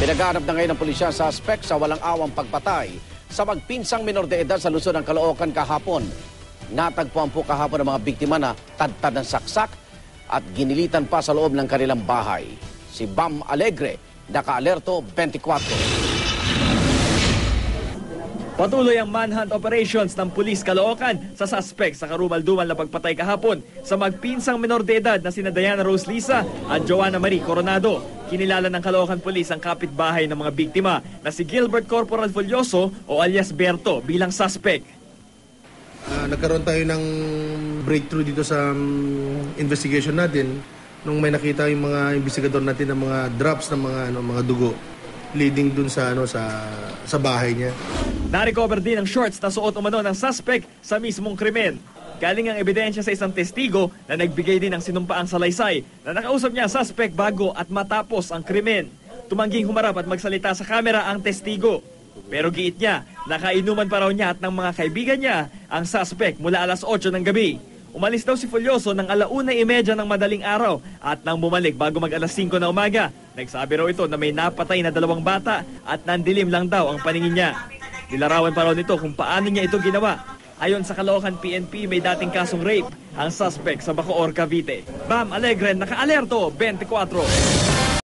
Pinaghahanap na ngayon ng pulisya sa suspect sa walang awang pagpatay sa magpinsang minor de edad sa lungsod ng Caloocan kahapon. Natagpuan po kahapon ng mga biktima na tadtad ng saksak at ginilitan pa sa loob ng kanilang bahay. Si Bam Alegre, naka-alerto 24. Patuloy ang manhunt operations ng Pulis Caloocan sa suspect sa karumal-dumal na pagpatay kahapon sa magpinsang minor de edad na sina Diana Rose Lisa at Joanna Marie Coronado. Kinilala ng Caloocan Police ang kapitbahay ng mga biktima na si Gilbert Corporal Folioso o alias Berto bilang suspect. Nagkaroon tayo ng breakthrough dito sa investigation natin nung may nakita yung mga investigador natin ng mga drops ng mga dugo leading dun sa sa bahay niya. Na-recover din ang shorts na suot umano ng suspect sa mismong krimen. Galing ang ebidensya sa isang testigo na nagbigay din ng sinumpaang salaysay na nakausap niya ang suspect bago at matapos ang krimen. Tumangging humarap at magsalita sa kamera ang testigo. Pero giit niya, nakainuman pa raw niya at ng mga kaibigan niya ang suspect mula alas 8 ng gabi. Umalis daw si Folioso ng 1:30 ng madaling araw at nang bumalik bago mag alas 5 na umaga. Nagsabi raw ito na may napatay na 2 bata at nandilim lang daw ang paningin niya. Nilarawan pa raw nito kung paano niya ito ginawa. Ayon sa Caloocan PNP, may dating kasong rape ang suspect sa Bacoor, Cavite. Bam Alegre, naka-alerto 24.